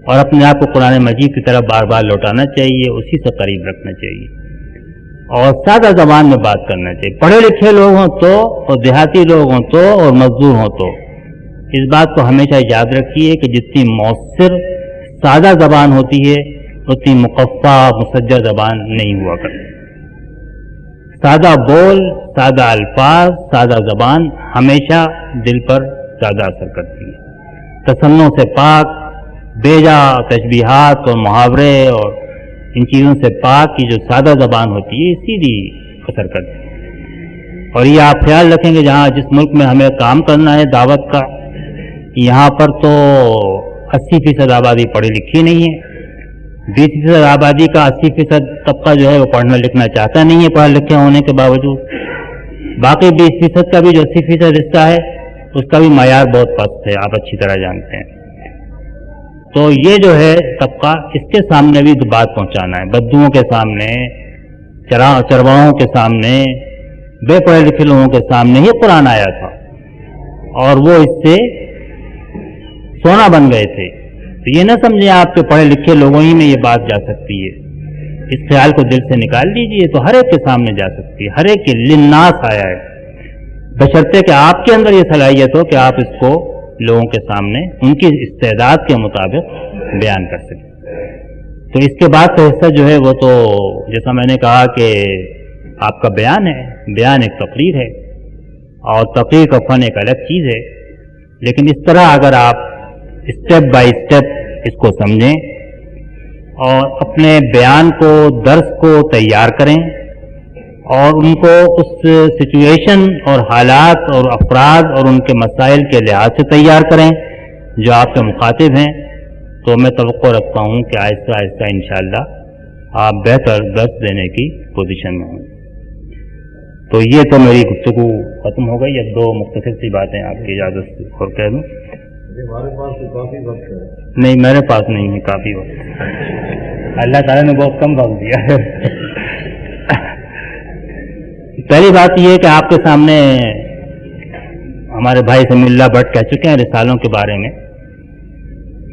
اور اپنے آپ کو قرآن مجید کی طرف بار بار لوٹانا چاہیے، اسی سے قریب رکھنا چاہیے اور سادہ زبان میں بات کرنا چاہیے. پڑھے لکھے لوگ ہوں تو اور دیہاتی لوگ ہوں تو اور مزدور ہوں تو اس بات کو ہمیشہ یاد رکھیے کہ جتنی مؤثر سادہ زبان ہوتی ہے اتنی مقفع مسجع زبان نہیں ہوا کرتی. سادہ بول، سادہ الفاظ، سادہ زبان ہمیشہ دل پر زیادہ اثر کرتی ہے. تصنع سے پاک، بیجا تشبیہات اور محاورے اور ان چیزوں سے پاک کی جو سادہ زبان ہوتی ہے سیدھی اثر کرتی ہے. اور یہ آپ خیال رکھیں گے جہاں جس ملک میں ہمیں کام کرنا ہے دعوت کا، یہاں پر تو 80% آبادی پڑھی لکھی نہیں ہے. 20% آبادی کا 80% طبقہ جو ہے وہ پڑھنا لکھنا چاہتا نہیں ہے پڑھے لکھے ہونے کے باوجود. باقی 20% کا بھی جو 80% حصہ ہے اس کا بھی معیار بہت پست ہے، آپ اچھی طرح جانتے ہیں. تو یہ جو ہے طبقہ، اس کے سامنے بھی بات پہنچانا ہے، بدوؤں کے سامنے، چرواہوں کے سامنے، بے پڑھے لکھے لوگوں کے سامنے ہی قرآن آیا تھا اور وہ اس سے سونا بن گئے تھے. تو یہ نہ سمجھیں آپ کے پڑھے لکھے لوگوں ہی میں یہ بات جا سکتی ہے، اس خیال کو دل سے نکال لیجئے. تو ہر ایک کے سامنے جا سکتی ہے، ہر ایک کے للناس آیا ہے، بشرطے کہ آپ کے اندر یہ صلاحیت ہو کہ آپ اس کو لوگوں کے سامنے ان کی استعداد کے مطابق بیان کر سکیں. تو اس کے بعد کا حصہ جو ہے وہ تو جیسا میں نے کہا کہ آپ کا بیان ہے. بیان ایک تقریر ہے اور تقریر کا فن ایک الگ چیز ہے، لیکن اس طرح اگر آپ اسٹیپ بائی اسٹیپ اس کو سمجھیں اور اپنے بیان کو، درس کو تیار کریں اور ان کو اس سچویشن اور حالات اور افراد اور ان کے مسائل کے لحاظ سے تیار کریں جو آپ کے مخاطب ہیں، تو میں توقع رکھتا ہوں کہ آہستہ آہستہ انشاءاللہ آپ بہتر درس دینے کی پوزیشن میں ہوں. تو یہ تو میری گفتگو ختم ہو گئی. اب 2 مختصر سی باتیں آپ کی اجازت سے اور کہہ دوں. ہمارے پاس تو کافی وقت ہے. نہیں، میرے پاس نہیں ہے کافی وقت، اللہ تعالیٰ نے بہت کم وقت دیا ہے. پہلی بات یہ ہے کہ آپ کے سامنے ہمارے بھائی سمیع اللہ بٹ کہہ چکے ہیں رسالوں کے بارے میں.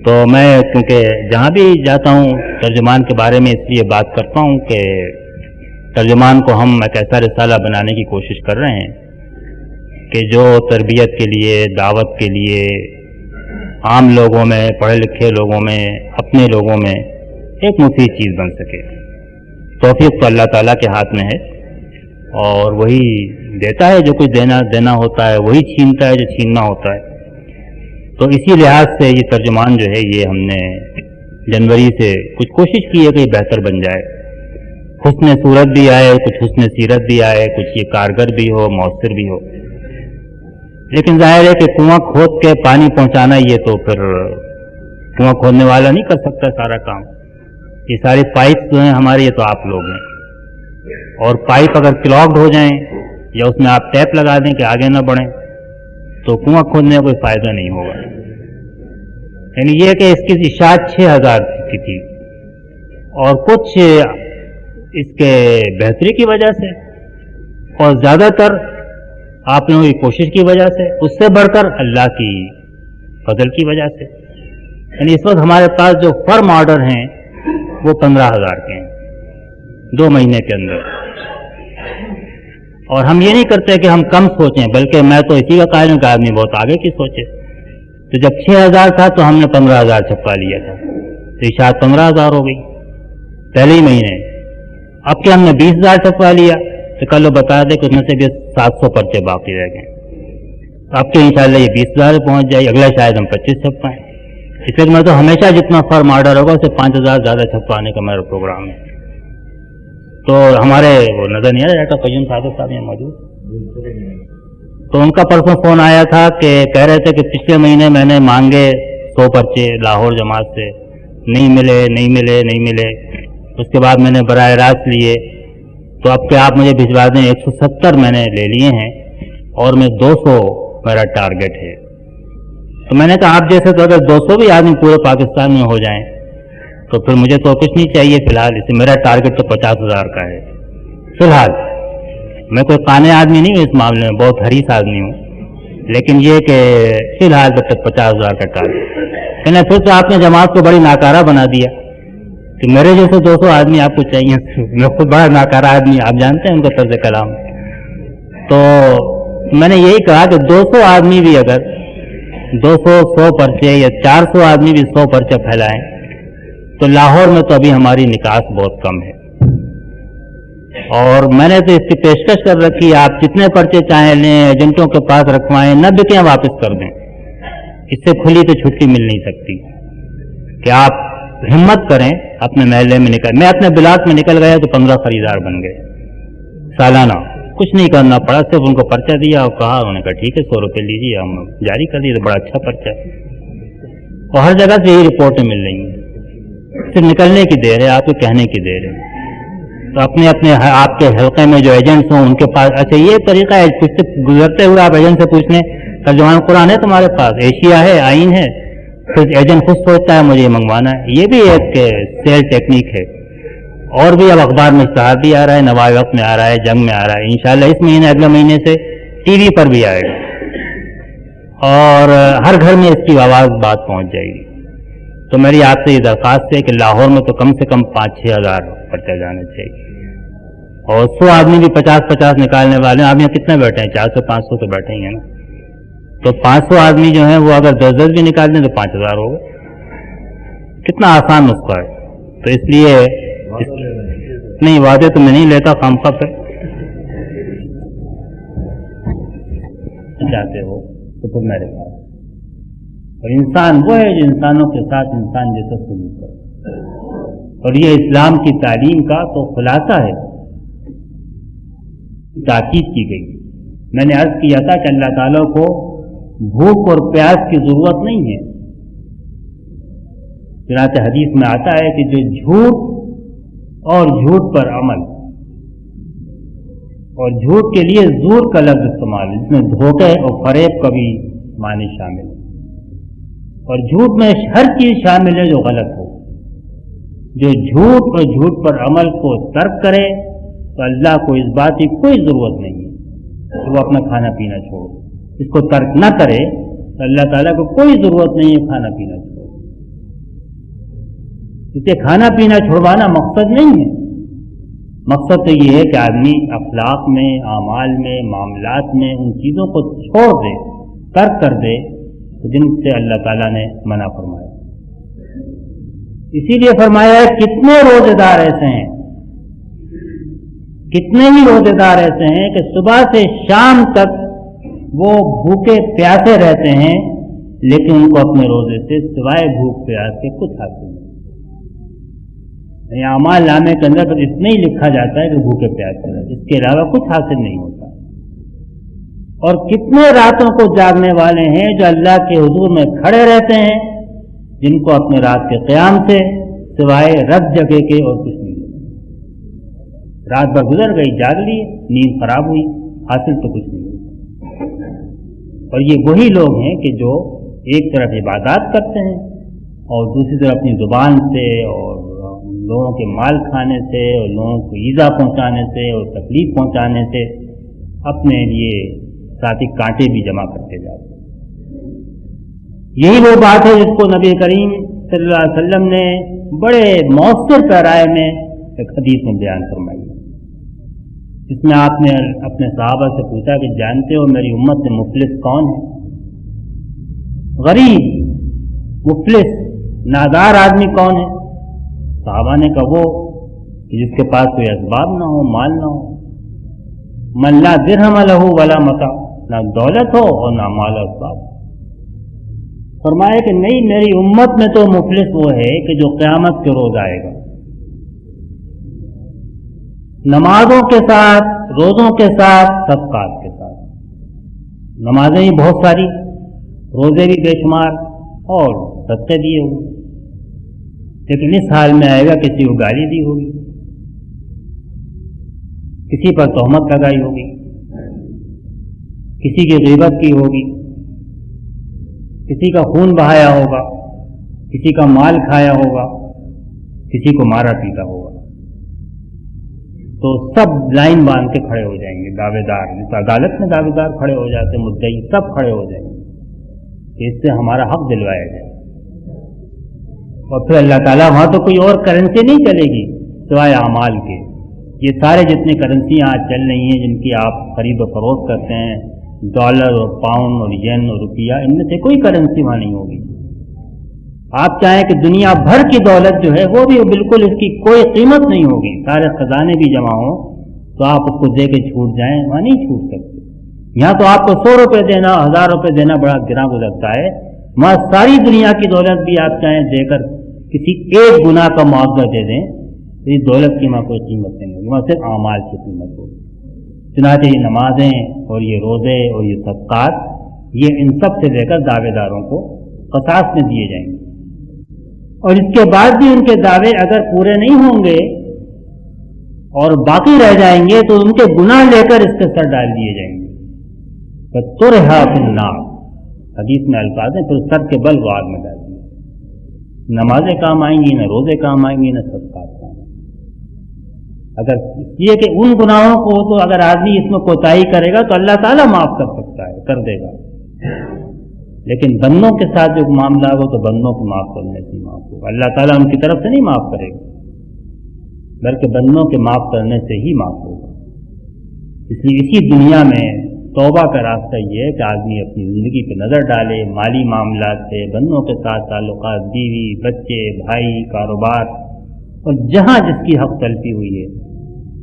تو میں کیونکہ جہاں بھی جاتا ہوں ترجمان کے بارے میں اس لیے بات کرتا ہوں کہ ترجمان کو ہم ایک ایسا رسالہ بنانے کی کوشش کر رہے ہیں کہ جو تربیت کے لیے، دعوت کے لیے، عام لوگوں میں، پڑھے لکھے لوگوں میں، اپنے لوگوں میں ایک مفید چیز بن سکے. توفیق تو اللہ تعالیٰ کے ہاتھ میں ہے اور وہی دیتا ہے جو کچھ دینا ہوتا ہے، وہی چھینتا ہے جو چھیننا ہوتا ہے. تو اسی لحاظ سے یہ ترجمان جو ہے یہ ہم نے جنوری سے کچھ کوشش کی ہے کہ یہ بہتر بن جائے، حسن صورت بھی آئے، کچھ حسن سیرت بھی آئے، کچھ یہ کارگر بھی ہو، مؤثر بھی ہو. لیکن ظاہر ہے کہ کنواں کھود کے پانی پہنچانا یہ تو پھر کنواں کھودنے والا نہیں کر سکتا سارا کام. یہ ساری پائپ جو ہیں ہمارے، یہ تو آپ لوگ ہیں، اور پائپ اگر کلاگڈ ہو جائیں یا اس میں آپ ٹیپ لگا دیں کہ آگے نہ بڑھیں تو کنواں کھودنے کا کوئی فائدہ نہیں ہوگا. یعنی یہ کہ اس کی اشاعت 6000 کی تھی اور کچھ اس کے بہتری کی وجہ سے اور زیادہ تر آپ لوگوں کی کوشش کی وجہ سے، اس سے بڑھ کر اللہ کی فضل کی وجہ سے. یعنی اس وقت ہمارے پاس جو فرم آرڈر ہیں وہ 15000 کے ہیں 2 مہینے کے اندر. اور ہم یہ نہیں کرتے کہ ہم کم سوچیں، بلکہ میں تو اسی کا قائل ہوں کہ آدمی بہت آگے کی سوچے. تو جب 6000 تھا تو ہم نے 15000 چھپا لیا تھا، تو اشاعت 15000 ہو گئی پہلے ہی مہینے. اب کہ ہم نے 20000 چھپا لیا تو کل وہ بتا دے کہ اس میں سے بھی 700 پرچے باقی رہ گئے. آپ کے انشاءاللہ یہ 20,000 پہنچ جائے، اگلا شاید ہم 25 چھپائیں. اس لیے میں تو ہمیشہ جتنا فرم آرڈر ہوگا اسے 5,000 زیادہ چھپوانے کا میرا پروگرام ہے. تو ہمارے وہ نظر نہیں آ رہا ڈاکٹر قیوم صادق صاحب یہاں موجود، تو ان کا پرسوں فون آیا تھا کہ کہہ رہے تھے کہ پچھلے مہینے میں نے مانگے 100 پرچے لاہور جماعت سے، نہیں ملے. اس کے بعد میں نے براہ راست لیے، تو اب کہ آپ مجھے بھجوا دیں. 170 میں نے لے لیے ہیں اور میں 200 میرا ٹارگٹ ہے. تو میں نے کہا آپ جیسے تو اگر 200 بھی آدمی پورے پاکستان میں ہو جائیں تو پھر مجھے تو کچھ نہیں چاہیے فی الحال. اس میرا ٹارگٹ تو 50,000 کا ہے فی الحال. میں کوئی قانع آدمی نہیں ہوں اس معاملے میں، بہت حریص آدمی ہوں، لیکن یہ کہ فی الحال تک 50,000 کا ٹارگٹ. لیکن پھر تو آپ نے جماعت کو بڑی ناکارہ بنا دیا کہ میرے جیسے 200 آدمی آپ کو چاہیے. میں خود بڑا ناکارہ آدمی، آپ جانتے ہیں ان کا طرز کلام. تو میں نے یہی کہا کہ 200 آدمی بھی اگر 200 100 پرچے یا 400 آدمی بھی 100 پرچے پھیلائیں تو لاہور میں تو ابھی ہماری نکاس بہت کم ہے. اور میں نے تو اس کی پیشکش کر رکھی، آپ جتنے پرچے چاہیں لیں، ایجنٹوں کے پاس رکھوائیں، نہ بکیں واپس کر دیں. اس سے کھلی تو چھٹی مل نہیں سکتی کہ آپ ہمت کریں اپنے محلے میں نکل. میں اپنے بلاک میں نکل گیا تو 15 خریدار بن گئے سالانہ. کچھ نہیں کرنا پڑا، صرف ان کو پرچہ دیا اور کہا، انہوں نے کہا ٹھیک ہے 100 روپے لیجیے، ہم جاری کر دیے. تو بڑا اچھا پرچہ ہے اور ہر جگہ سے یہی رپورٹیں مل رہی ہیں. صرف نکلنے کی دیر ہے، آپ کے کہنے کی دیر ہے. تو اپنے آپ کے حلقے میں جو ایجنٹس ہوں ان کے پاس، اچھا یہ طریقہ ہے کچھ سے گزرتے ہوئے آپ ایجنٹ سے پوچھ لیں ترجمان قرآن ہے تمہارے پاس، ایشیا ہے، آئین ہے. پھر ایجنٹ خود سوچتا ہے مجھے یہ منگوانا ہے. یہ بھی ایک سیل ٹیکنیک ہے. اور بھی اب اخبار میں اشتہار بھی آ رہا ہے، نوائے وقت میں آ رہا ہے، جنگ میں آ رہا ہے. انشاءاللہ اس مہینے اگلے مہینے سے ٹی وی پر بھی آئے گا اور ہر گھر میں اس کی آواز بات پہنچ جائے گی. تو میری آپ سے یہ درخواست ہے کہ لاہور میں تو کم سے کم 5-6 ہزار پرچہ جانے چاہیے. اور 100 آدمی بھی 50-50 نکالنے والے ہیں. آپ یہاں کتنے بیٹھے ہیں؟ 400-500 تو بیٹھے ہی ہیں نا. تو 500 آدمی جو ہیں وہ اگر 10 بھی نکال دیں تو 5,000 ہوگا. کتنا آسان نسخہ ہے. تو اس لیے نہیں وعدے تو میں نہیں لیتا خامخواہ. پھر جاتے ہو تو پھر میرے پاس. اور انسان وہ ہے جو انسانوں کے ساتھ انسان جیسا سلوک کرے. اور یہ اسلام کی تعلیم کا تو خلاصہ ہے. تاکید کی گئی. میں نے عرض کیا تھا کہ اللہ تعالیٰ کو بھوک اور پیاس کی ضرورت نہیں ہے. چنانچہ حدیث میں آتا ہے کہ جو جھوٹ اور جھوٹ پر عمل اور جھوٹ کے لیے زور کا لفظ استعمال ہے، جس میں دھوکے اور فریب کا بھی معنی شامل ہے. اور جھوٹ میں ہر چیز شامل ہے جو غلط ہو. جو جھوٹ اور جھوٹ پر عمل کو ترک کرے تو اللہ کو اس بات کی کوئی ضرورت نہیں ہے کہ وہ اپنا کھانا پینا چھوڑے. اس کو ترک نہ کرے تو اللہ تعالیٰ کو کوئی ضرورت نہیں ہے کھانا پینا چھوڑے. اسے کھانا پینا چھوڑوانا مقصد نہیں ہے. مقصد تو یہ ہے کہ آدمی اخلاق میں، اعمال میں، معاملات میں ان چیزوں کو چھوڑ دے، ترک کر دے جن سے اللہ تعالیٰ نے منع فرمایا. اسی لیے فرمایا ہے کتنے روزے دار ایسے ہیں، کتنے ہی روزے دار ایسے ہیں کہ صبح سے شام تک وہ بھوکے پیاسے رہتے ہیں، لیکن ان کو اپنے روزے سے سوائے بھوک پیاس کے کچھ حاصل نہیں. اعمال نامے کے اندر بس اتنا ہی لکھا جاتا ہے کہ بھوکے پیاسے رہتے، اس کے علاوہ کچھ حاصل نہیں ہوتا. اور کتنے راتوں کو جاگنے والے ہیں جو اللہ کے حضور میں کھڑے رہتے ہیں، جن کو اپنے رات کے قیام سے سوائے رت جگہ کے اور کچھ نہیں ہوتا. رات بھر گزر گئی، جاگ لیے، نیند خراب ہوئی، حاصل تو کچھ نہیں ہوتا. اور یہ وہی لوگ ہیں کہ جو ایک طرف عبادات کرتے ہیں اور دوسری طرف اپنی زبان سے اور لوگوں کے مال کھانے سے اور لوگوں کو ایذا پہنچانے سے اور تکلیف پہنچانے سے اپنے لیے ساتھی کانٹے بھی جمع کرتے جاتے ہیں. یہی وہ بات ہے جس کو نبی کریم صلی اللہ علیہ وسلم نے بڑے مؤثر پیرائے میں ایک حدیث میں بیان فرمائی. اس میں آپ نے اپنے صحابہ سے پوچھا کہ جانتے ہو میری امت میں مفلس کون ہے؟ غریب، مفلس، نادار آدمی کون ہے؟ صحابہ نے کہا وہ جس کے پاس کوئی اسباب نہ ہو، مال نہ ہو. من لا درہم لہ ولا متاع، نہ دولت ہو اور نہ مال و اسباب. فرمایا کہ نہیں، میری امت میں تو مفلس وہ ہے کہ جو قیامت کے روز آئے گا نمازوں کے ساتھ، روزوں کے ساتھ، صدقات کے ساتھ. نمازیں ہی بہت ساری، روزے بھی بے شمار اور صدقے دیے ہوئے، لیکن اس حال میں آئے گا کسی کو گالی دی ہوگی، کسی پر تہمت لگائی ہوگی، کسی کی غیبت کی ہوگی، کسی کا خون بہایا ہوگا، کسی کا مال کھایا ہوگا، کسی کو مارا پیٹا ہوگا. تو سب لائن باندھ کے کھڑے ہو جائیں گے دعوے دار، جس عدالت میں دعوے دار کھڑے ہو جاتے ہیں، مدعی سب کھڑے ہو جائیں گے کہ اس سے ہمارا حق دلوایا جائے. اور پھر اللہ تعالیٰ وہاں تو کوئی اور کرنسی نہیں چلے گی سوائے اعمال کے. یہ سارے جتنے کرنسیاں آج چل رہی ہیں جن کی آپ خرید و فروخت کرتے ہیں، ڈالر اور پاؤنڈ اور ین اور روپیہ، ان میں سے کوئی کرنسی وہاں نہیں ہوگی. آپ چاہیں کہ دنیا بھر کی دولت جو ہے وہ بھی بالکل اس کی کوئی قیمت نہیں ہوگی، سارے خزانے بھی جمع ہوں تو آپ اس کو دے کے چھوٹ جائیں، وہاں نہیں چھوٹ سکتے. یہاں تو آپ کو 100 روپے دینا، 1000 روپے دینا بڑا گراں گزرتا ہے. وہاں ساری دنیا کی دولت بھی آپ چاہیں دے کر کسی ایک گناہ کا معاوضہ دے دیں تو یہ دولت کی وہاں کوئی قیمت نہیں ہوگی، وہاں صرف اعمال کی قیمت ہوگی. چنانچہ یہ نمازیں اور یہ روزے اور یہ صدقات، یہ ان سب سے لے کر دعوے داروں کو قصاص میں دیے جائیں گے. اور اس کے بعد بھی ان کے دعوے اگر پورے نہیں ہوں گے اور باقی رہ جائیں گے تو ان کے گناہ لے کر اس کے سر ڈال دیے جائیں گے. فَتُرْحَا فِي النَّارِ، حدیث میں الفاظ ہیں، پھر سر کے بل وہ آگ میں ڈال دیے. نمازیں کام آئیں گی، نہ روزے کام آئیں گے، نہ صدقات کام آئیں گے. اگر یہ کہ ان گناہوں کو تو اگر آدمی اس میں کوتاہی کرے گا تو اللہ تعالیٰ معاف کر سکتا ہے، کر دے گا، لیکن بندوں کے ساتھ جو معاملہ ہو تو بندوں کو معاف کرنے سے معاف ہوگا. اللہ تعالیٰ ان کی طرف سے نہیں معاف کرے گا بلکہ بندوں کے معاف کرنے سے ہی معاف ہوگا. اس لیے اسی دنیا میں توبہ کا راستہ یہ ہے کہ آدمی اپنی زندگی پہ نظر ڈالے، مالی معاملات سے، بندوں کے ساتھ تعلقات، بیوی، بچے، بھائی، کاروبار، اور جہاں جس کی حق تلفی ہوئی ہے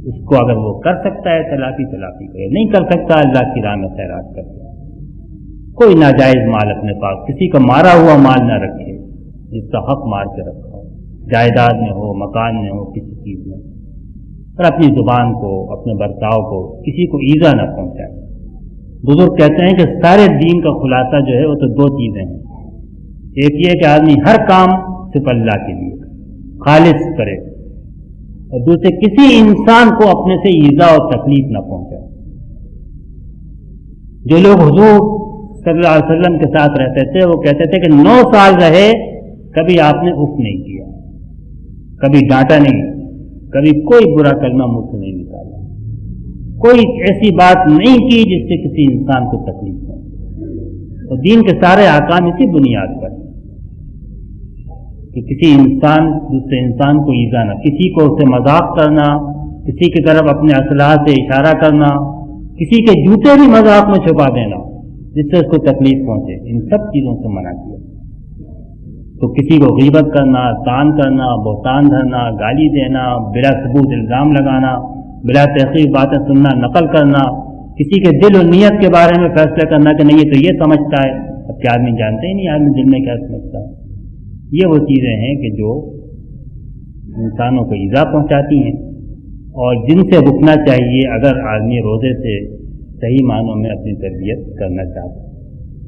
اس کو اگر وہ کر سکتا ہے تلافی کرے، نہیں کر سکتا اللہ کی راہ میں خیرات کرے. کوئی ناجائز مال اپنے پاس، کسی کا مارا ہوا مال نہ رکھے جس کا حق مار کے رکھا ہو، جائیداد میں ہو، مکان میں ہو، کسی چیز میں. اور اپنی زبان کو، اپنے برتاؤ کو کسی کو ایذا نہ پہنچائے. بزرگ کہتے ہیں کہ سارے دین کا خلاصہ جو ہے وہ تو 2 چیزیں ہیں. ایک یہ کہ آدمی ہر کام صرف اللہ کے لیے خالص کرے، اور دوسرے کسی انسان کو اپنے سے ایذا اور تکلیف نہ پہنچائے. جو لوگ حضور صلی اللہ علیہ وسلم کے ساتھ رہتے تھے وہ کہتے تھے کہ 9 سال رہے، کبھی آپ نے اف نہیں کیا، کبھی ڈانٹا نہیں، کبھی کوئی برا کلمہ منہ سے نہیں نکالا، کوئی ایسی بات نہیں کی جس سے کسی انسان کو تکلیف پہنچے. اور دین کے سارے احکام اسی بنیاد پر کہ کسی انسان دوسرے انسان کو ایذا نہ، کسی کو اسے مذاق کرنا، کسی کی طرف اپنے اسلحہ سے اشارہ کرنا، کسی کے جوتے بھی مذاق میں چھپا دینا جس سے اس کو تکلیف پہنچے، ان سب چیزوں سے منع کیا. تو کسی کو غیبت کرنا، طعن کرنا، بہتان دھرنا، گالی دینا، بلا ثبوت الزام لگانا، بلا تحقیق باتیں سننا، نقل کرنا، کسی کے دل اور نیت کے بارے میں فیصلہ کرنا کہ نہیں یہ تو یہ سمجھتا ہے، اب کیا آدمی جانتے ہی نہیں آدمی دل میں کیا سمجھتا ہے. یہ وہ چیزیں ہیں کہ جو انسانوں کو ایذا پہنچاتی ہیں اور جن سے رکنا چاہیے اگر آدمی روزے سے صحیح معنوں میں اپنی تربیت کرنا چاہتا ہے.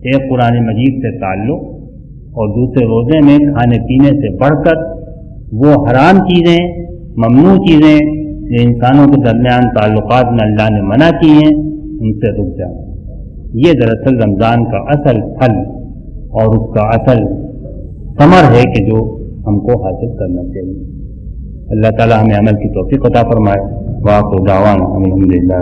ایک قرآن مجید سے تعلق اور دوسرے روزے میں کھانے پینے سے بڑھ کر وہ حرام چیزیں، ممنوع چیزیں جو انسانوں کے درمیان تعلقات میں اللہ نے منع کی ہیں ان سے رک جائیں. یہ دراصل رمضان کا اصل پھل اور اس کا اصل ثمر ہے کہ جو ہم کو حاصل کرنا چاہیے. اللہ تعالی ہمیں عمل کی توفیق عطا فرمائے. وآخر دعوانا الحمدللہ.